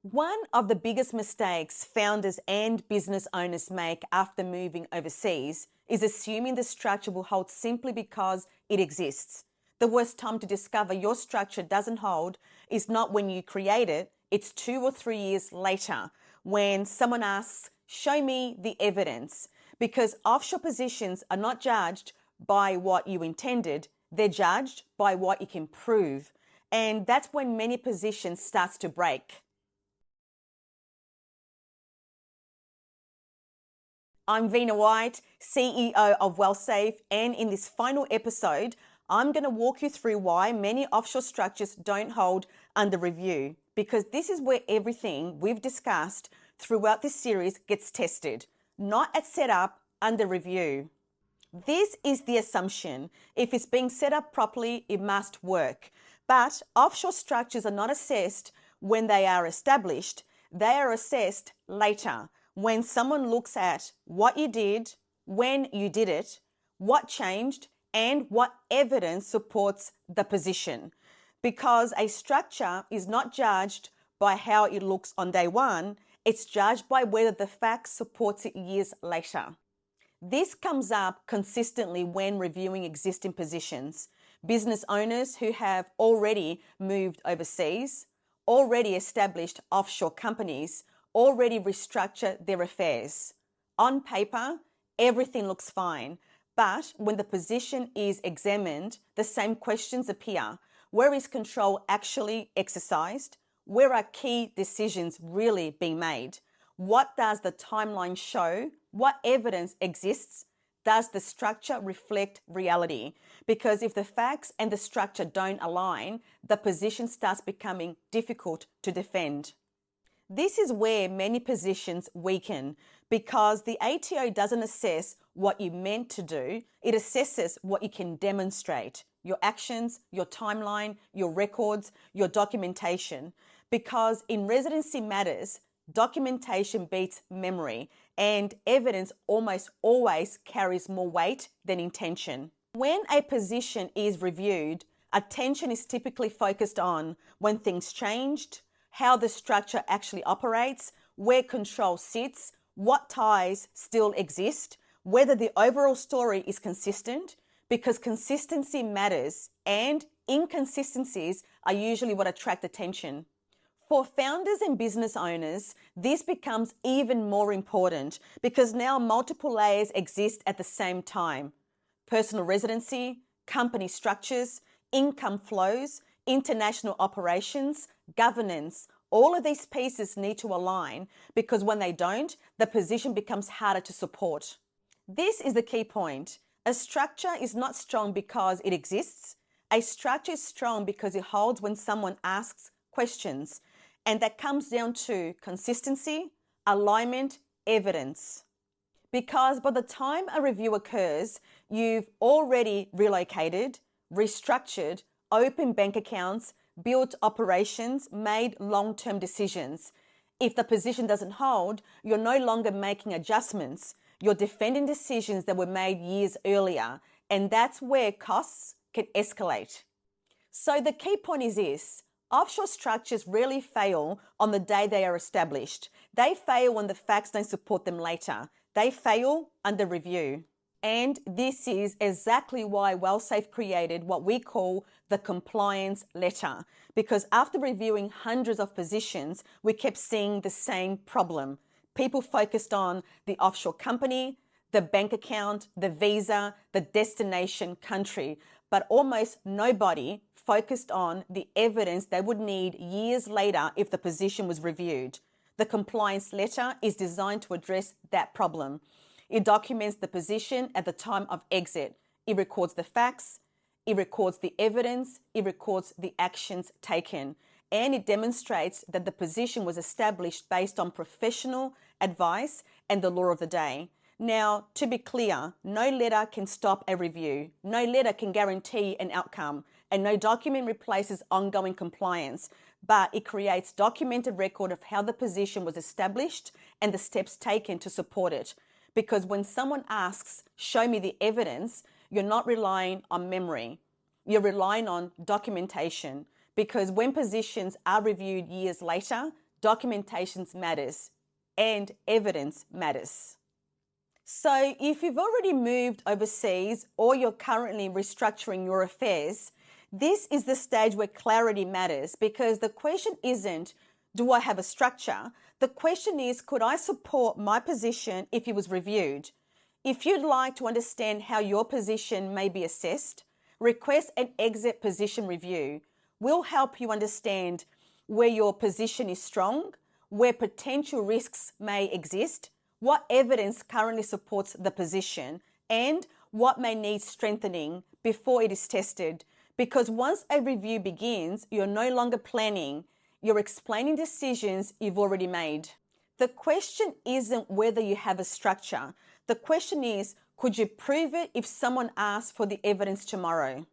One of the biggest mistakes founders and business owners make after moving overseas is assuming the structure will hold simply because it exists. The worst time to discover your structure doesn't hold is not when you create it, it's 2 or 3 years later when someone asks, "Show me the evidence." Because offshore positions are not judged by what you intended, they're judged by what you can prove. And that's when many positions starts to break. I'm Vina White, CEO of WellSafe, and in this final episode, I'm going to walk you through why many offshore structures don't hold under review, because this is where everything we've discussed throughout this series gets tested, not at setup, under review. This is the assumption. If it's being set up properly, it must work. But offshore structures are not assessed when they are established. They are assessed later, when someone looks at what you did, when you did it, what changed, and what evidence supports the position. Because a structure is not judged by how it looks on day one, it's judged by whether the facts supports it years later. This comes up consistently when reviewing existing positions. Business owners who have already moved overseas, already established offshore companies, already restructured their affairs. On paper, everything looks fine, but when the position is examined, the same questions appear. Where is control actually exercised? Where are key decisions really being made? What does the timeline show? What evidence exists? Does the structure reflect reality? Because if the facts and the structure don't align, the position starts becoming difficult to defend. This is where many positions weaken, because the ATO doesn't assess what you meant to do, it assesses what you can demonstrate, your actions, your timeline, your records, your documentation. Because in residency matters, documentation beats memory, and evidence almost always carries more weight than intention. When a position is reviewed, attention is typically focused on when things changed, how the structure actually operates, where control sits, what ties still exist, whether the overall story is consistent, because consistency matters and inconsistencies are usually what attract attention. For founders and business owners, this becomes even more important because now multiple layers exist at the same time. Personal residency, company structures, income flows, international operations, governance, all of these pieces need to align, because when they don't, the position becomes harder to support. This is the key point. A structure is not strong because it exists. A structure is strong because it holds when someone asks questions. And that comes down to consistency, alignment, evidence. Because by the time a review occurs, you've already relocated, restructured, opened bank accounts, built operations, made long-term decisions. If the position doesn't hold, you're no longer making adjustments. You're defending decisions that were made years earlier, and that's where costs can escalate. So the key point is this: offshore structures rarely fail on the day they are established. They fail when the facts don't support them later. They fail under review. And this is exactly why WellSafe created what we call the compliance letter. Because after reviewing hundreds of positions, we kept seeing the same problem. People focused on the offshore company, the bank account, the visa, the destination country, but almost nobody focused on the evidence they would need years later if the position was reviewed. The compliance letter is designed to address that problem. It documents the position at the time of exit. It records the facts, it records the evidence, it records the actions taken, and it demonstrates that the position was established based on professional advice and the law of the day. Now, to be clear, no letter can stop a review, no letter can guarantee an outcome, and no document replaces ongoing compliance, but it creates documented record of how the position was established and the steps taken to support it. Because when someone asks, "Show me the evidence," you're not relying on memory. You're relying on documentation. Because when positions are reviewed years later, documentation matters, and evidence matters. So if you've already moved overseas or you're currently restructuring your affairs, this is the stage where clarity matters, because the question isn't, do I have a structure? The question is, could I support my position if it was reviewed? If you'd like to understand how your position may be assessed, request an exit position review. We'll help you understand where your position is strong, where potential risks may exist, what evidence currently supports the position, and what may need strengthening before it is tested. Because once a review begins, you're no longer planning, you're explaining decisions you've already made. The question isn't whether you have a structure. The question is, could you prove it if someone asks for the evidence tomorrow?